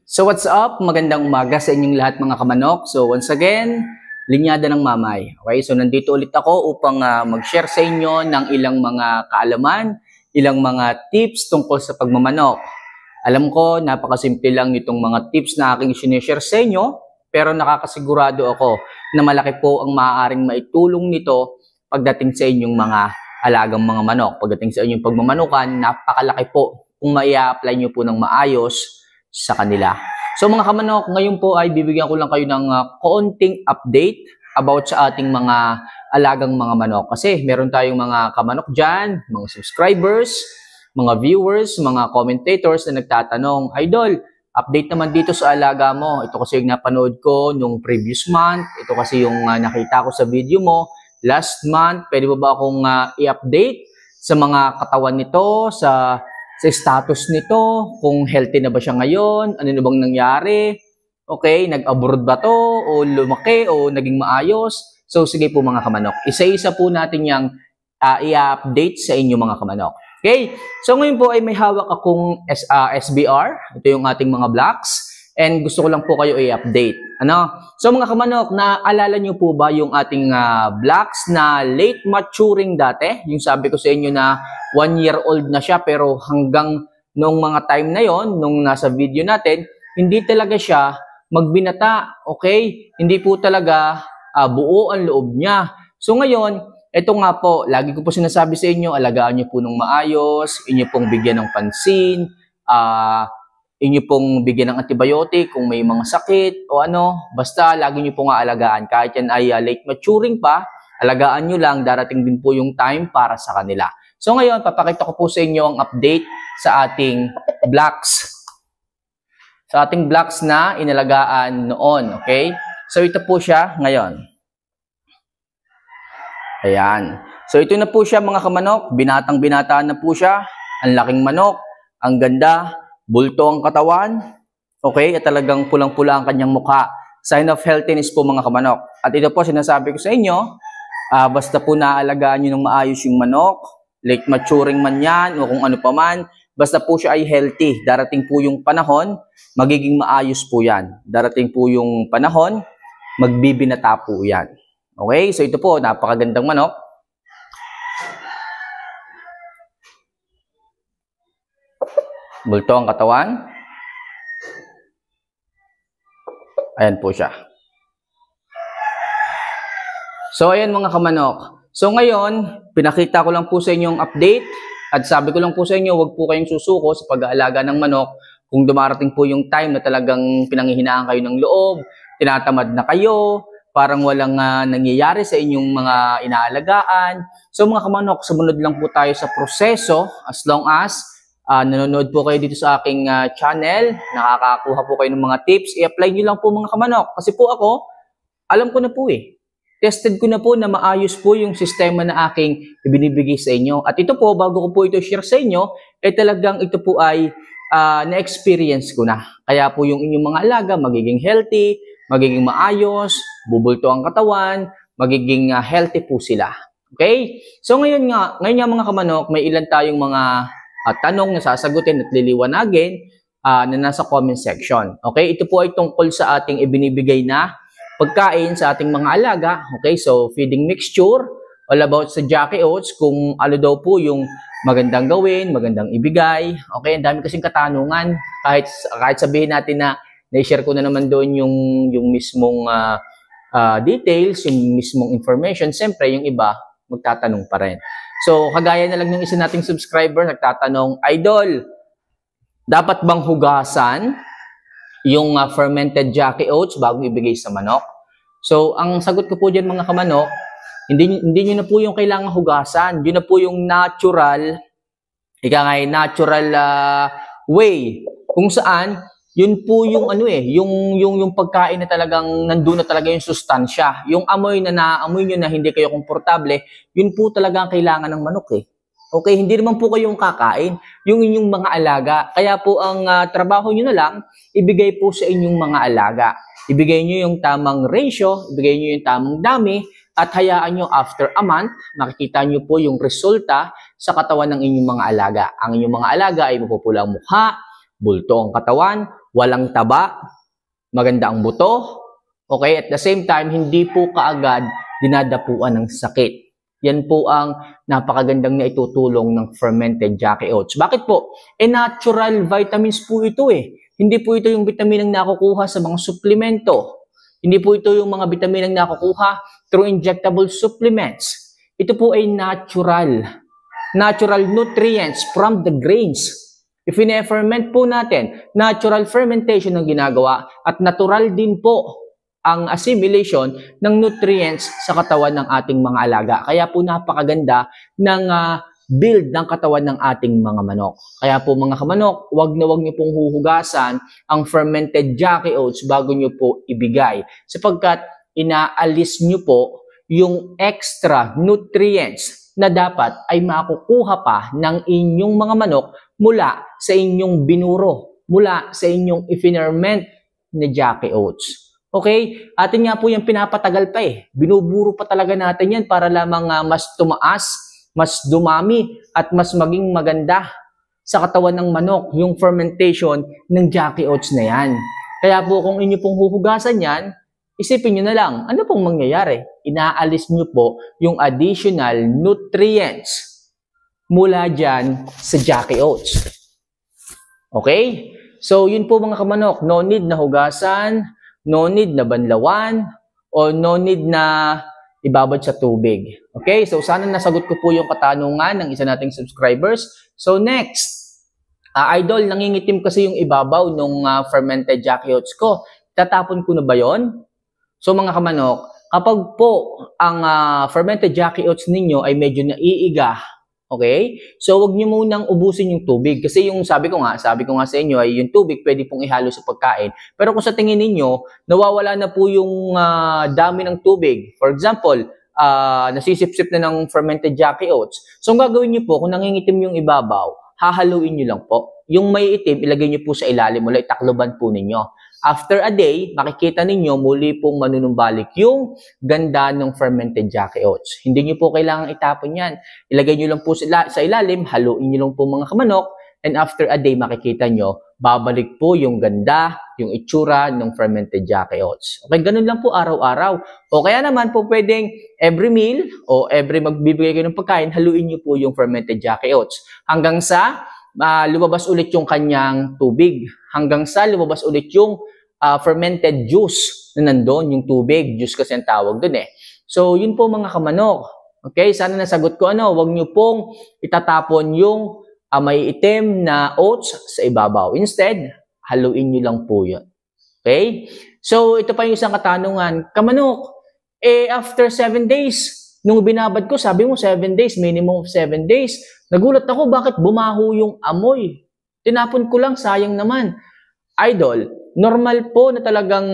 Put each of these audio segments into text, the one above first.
So what's up? Magandang umaga sa inyong lahat mga kamanok. So once again, Linyada ng Mamay. Okay, so nandito ulit ako upang mag-share sa inyo ng ilang mga kaalaman, ilang mga tips tungkol sa pagmamanok. Alam ko, napakasimple lang itong mga tips na aking sinishare sa inyo, pero nakakasigurado ako na malaki po ang maaaring maitulong nito pagdating sa inyong mga alagang mga manok. Pagdating sa inyong pagmamanukan, napakalaki po kung mai-apply nyo po ng maayos sa kanila. So mga kamanok, ngayon po ay bibigyan ko lang kayo ng konting update about sa ating mga alagang mga manok. Kasi meron tayong mga kamanok dyan, mga subscribers, mga viewers, mga commentators na nagtatanong, Idol, update naman dito sa alaga mo. Ito kasi yung napanood ko nung previous month. Ito kasi yung nakita ko sa video mo last month. Pwede ba akong i-update sa mga katawan nito, sa status nito, kung healthy na ba siya ngayon, ano na bang nangyari, okay, nag-abroad ba to, o lumaki, o naging maayos. So sige po mga kamanok, isa-isa po natin yung i-update sa inyo mga kamanok. Okay, so ngayon po ay may hawak akong SBR, ito yung ating mga blocks, and gusto ko lang po kayo i-update. So mga kamanok, naalala nyo po ba yung ating blocks na late maturing dati? Yung sabi ko sa inyo na 1 year old na siya, pero hanggang nung mga time na yon, nung nasa video natin, hindi talaga siya magbinata, okay? Hindi po talaga buo ang loob niya. So ngayon, ito nga po, lagi ko po sinasabi sa inyo, alagaan nyo po ng maayos, inyo pong bigyan ng pansin, inyo pong bigyan ng antibiotic kung may mga sakit o ano, basta lagi nyo pong aalagaan. Kahit yan ay late maturing pa, alagaan nyo lang, darating din po yung time para sa kanila. So ngayon, papakita ko po sa inyo ang update sa ating blocks. Sa ating blocks na inalagaan noon, okay? So ito po siya ngayon. Ayan. So ito na po siya mga kamanok, binatang-binataan na po siya. Ang laking manok, ang ganda, bulto ang katawan, okay? At talagang pulang-pula ang kanyang mukha. Sign of healthiness po mga kamanok. At ito po sinasabi ko sa inyo, basta po naalagaan nyo ng maayos yung manok, late maturing man yan o kung ano pa man, basta po siya ay healthy. Darating po yung panahon, magiging maayos po yan. Darating po yung panahon, magbibinata po yan. Okay, so ito po, napakagandang manok. Bulto ang katawan. Ayan po siya. So ayan mga kamanok. So ngayon, pinakita ko lang po sa inyo yung update. At sabi ko lang po sa inyo, huwag po kayong susuko sa pag-aalaga ng manok. Kung dumarating po yung time na talagang pinanghihinaan kayo ng loob, tinatamad na kayo, parang walang nangyayari sa inyong mga inaalagaan. So mga kamanok, sumunod lang po tayo sa proseso as long as nanonood po kayo dito sa aking channel, nakakakuha po kayo ng mga tips, i-apply nyo lang po mga kamanok. Kasi po ako, alam ko na po tested ko na po na maayos po yung sistema na aking ibinibigay sa inyo. At ito po, bago ko po ito share sa inyo, talagang ito po ay na-experience ko na. Kaya po yung inyong mga alaga magiging healthy, magiging maayos, bubulto ang katawan, magiging healthy po sila. Okay? So ngayon nga mga kamanok, may ilan tayong mga tanong na sasagutin at liliwanagin na nasa comment section. Okay? Ito po ay tungkol sa ating ibinibigay na pagkain sa ating mga alaga. Okay? So feeding mixture, all about sa Jackie Oats, kung ano daw po yung magandang gawin, magandang ibigay. Okay? Ang dami kasing katanungan. Kahit sabihin natin na na-share ko na naman doon yung mismong details, yung mismong information, siyempre yung iba magtatanong pa rin. So, kagaya na lang ng isa nating subscriber, nagtatanong, Idol, dapat bang hugasan yung fermented Jackie Oats bago ibigay sa manok? So, ang sagot ko po dyan mga kamanok, hindi nyo na po yung kailangang hugasan. Yun na po yung natural, natural way kung saan yun po yung yung pagkain na talagang nandun na talaga yung sustansya. Yung amoy na naamoy nyo na hindi kayo komportable, yun po talaga ang kailangan ng manok Okay, hindi naman po kayong kakain, yung inyong mga alaga. Kaya po ang trabaho nyo na lang, ibigay po sa inyong mga alaga. Ibigay nyo yung tamang ratio, ibigay nyo yung tamang dami, at hayaan nyo after a month, makikita nyo po yung resulta sa katawan ng inyong mga alaga. Ang inyong mga alaga ay mapupulang mukha, bulto ang katawan, walang taba, maganda ang buto, okay? At the same time, hindi po kaagad dinadapuan ng sakit. Yan po ang napakagandang naitutulong ng fermented Jackie Oats. Bakit po? Natural vitamins po ito eh. Hindi po ito yung vitamin ang nakukuha sa mga suplemento. Hindi po ito yung mga vitamin ang nakukuha through injectable supplements. Ito po ay natural nutrients from the grains. If ine-ferment po natin, natural fermentation ang ginagawa at natural din po ang assimilation ng nutrients sa katawan ng ating mga alaga. Kaya po napakaganda ng build ng katawan ng ating mga manok. Kaya po mga kamanok, wag na wag niyo pong huhugasan ang fermented Jackie Oats bago niyo po ibigay. Sapagkat inaalis niyo po yung extra nutrients na dapat ay makukuha pa ng inyong mga manok mula sa inyong binuro, mula sa inyong i-ferment na Jackie Oats. Okay? Atin nga po yung pinapatagal pa eh. Binuburo pa talaga natin yan para lamang mas tumaas, mas dumami, at mas maging maganda sa katawan ng manok yung fermentation ng Jackie Oats na yan. Kaya po kung inyo pong huhugasan yan, isipin nyo na lang, ano pong mangyayari? Inaalis nyo po yung additional nutrients mula dyan sa Jackie Oats. Okay? So, yun po mga kamanok. No need na hugasan, no need na banlawan, o no need na ibabad sa tubig. Okay? So, sana nasagot ko po yung katanungan ng isa nating subscribers. So, next. Idol, nangingitim kasi yung ibabaw ng fermented Jackie Oats ko. Tatapon ko na ba yon? So mga kamanok, kapag po ang fermented Jackie Oats ninyo ay medyo naiiga, okay? So wag niyo munang ubusin yung tubig kasi yung sabi ko nga sa inyo ay yung tubig pwede pong ihalo sa pagkain. Pero kung sa tingin ninyo, nawawala na po yung dami ng tubig. For example, nasisip-sip na ng fermented Jackie Oats. So ang gagawin niyo po kung nangingitim yung ibabaw, hahaluin niyo lang po. Yung may itim, ilagay niyo po sa ilalim mula, itakloban po ninyo. After a day, makikita ninyo muli pong manunumbalik yung ganda ng fermented Jackie Oats. Hindi nyo po kailangang itapon yan. Ilagay nyo lang po sa ilalim, haluin nyo lang po mga kamanok, and after a day, makikita nyo, babalik po yung ganda, yung itsura ng fermented Jackie Oats. Okay, ganun lang po araw-araw. O kaya naman po pwedeng every meal o every magbibigay kayo ng pagkain, haluin nyo po yung fermented Jackie Oats. Hanggang sa lumabas ulit yung kanyang tubig. Hanggang sa lumabas ulit yung fermented juice na nandun, yung tubig. Juice kasi ang tawag dun eh. So, yun po mga kamanok. Okay, sana nasagot ko Huwag nyo pong itatapon yung may itim na oats sa ibabaw. Instead, haluin nyo lang po yun. Okay? So, ito pa yung isang katanungan. Kamanok, after 7 days, nung binabad ko, sabi mo 7 days, minimum of 7 days. Nagulat ako, bakit bumaho yung amoy? Tinapon ko lang, sayang naman. Idol, normal po na talagang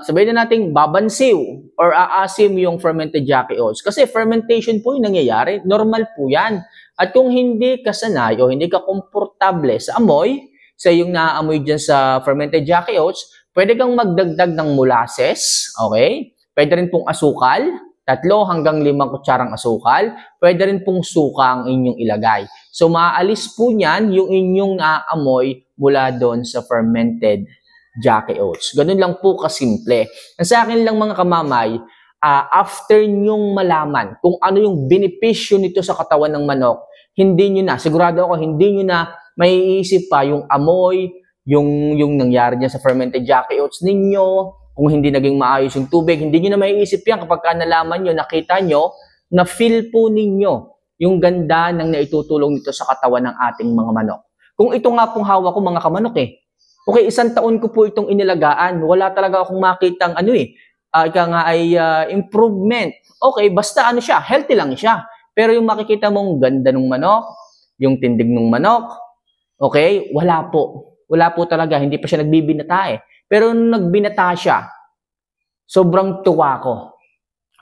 sabihin na nating babansiw or aasim yung fermented Jackie Oats. Kasi fermentation po yung nangyayari. Normal po yan. At kung hindi ka sanay o hindi ka komportable sa amoy, sa yung naaamoy dyan sa fermented Jackie Oats, pwede kang magdagdag ng molasses, okay? Pwede rin pong asukal, 3 hanggang 5 kutsarang asukal. Pwede rin pong suka ang inyong ilagay. So, maaalis po niyan yung inyong naaamoy mula doon sa fermented Jackie Oats. Ganun lang po kasimple. Sa akin lang mga kamamay, after nyong malaman kung ano yung benepisyo nito sa katawan ng manok, hindi nyo na, sigurado ako, hindi nyo na maiisip pa yung amoy, yung nangyari niya sa fermented Jackie Oats ninyo, kung hindi naging maayos yung tubig, hindi nyo na maiisip yan kapag nalaman nyo, nakita nyo, na feel po ninyo yung ganda ng naitutulong nito sa katawan ng ating mga manok. Kung ito nga pong hawak ko mga kamanok okay, 1 taon ko po itong inilagaan, wala talaga akong makitang improvement. Okay, basta siya, healthy lang siya. Pero yung makikita mong ganda ng manok, yung tindig ng manok, okay, wala po. Wala po talaga, hindi pa siya nagbibinata Pero nung nagbinata siya, sobrang tuwa ko.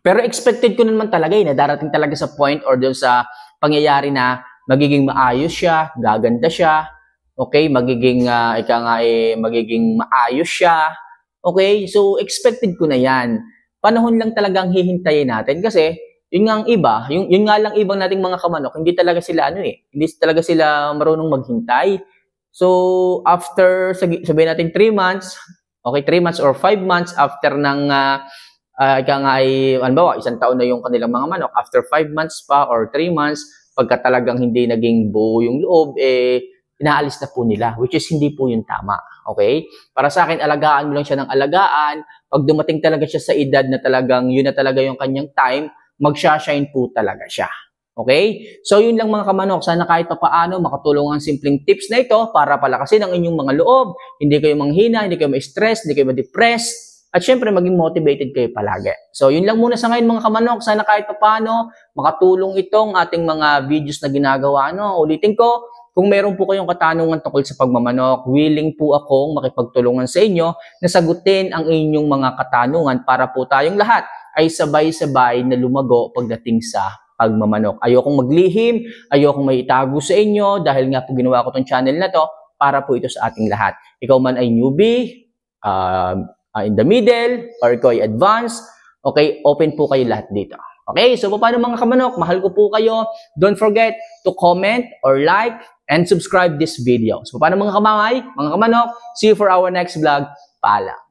Pero expected ko naman talaga na darating talaga sa point or doon sa pangyayari na magiging maayos siya, gaganda siya, okay, magiging maayos siya. Okay, so expected ko na yan. Panahon lang talagang hihintayin natin kasi yun nga ang iba, yun nga lang ibang nating mga kamanok, hindi talaga sila hindi talaga sila marunong maghintay. So, after, sabihin natin 3 months, okay, 3 months or 5 months after ng, ika nga ay, ano ba, 1 taon na yung kanilang mga manok, after 5 months pa or 3 months, pagka talagang hindi naging buo yung loob, inaalis na po nila, which is hindi po yung tama. Okay? Para sa akin, alagaan mo lang siya ng alagaan. Pag dumating talaga siya sa edad na talagang yun na talaga yung kanyang time, magsha-shine po talaga siya. Okay? So, yun lang mga kamanok. Sana kahit papaano makatulong ang simpleng tips na ito para palakasin ang inyong mga loob. Hindi kayo manghina, hindi kayo ma-stress, hindi kayo ma-depress. At syempre, maging motivated kayo palagi. So, yun lang muna sa ngayon mga kamanok. Sana kahit papaano makatulong itong ating mga videos na ginagawa. No? Ulitin ko, kung meron po kayong katanungan tungkol sa pagmamanok, willing po akong makipagtulungan sa inyo na sagutin ang inyong mga katanungan para po tayong lahat ay sabay-sabay na lumago pagdating sa pagmamanok. Ayokong maglihim, ayokong may itago sa inyo dahil nga po ginawa ko tong channel na to para po ito sa ating lahat. Ikaw man ay newbie, in the middle, or ikaw ay advanced, okay, open po kayo lahat dito. Okay, so paano mga kamanok, mahal ko po kayo. Don't forget to comment or like and subscribe this video. So paano mga kamangay, mga kamanok, see you for our next vlog. Paalam.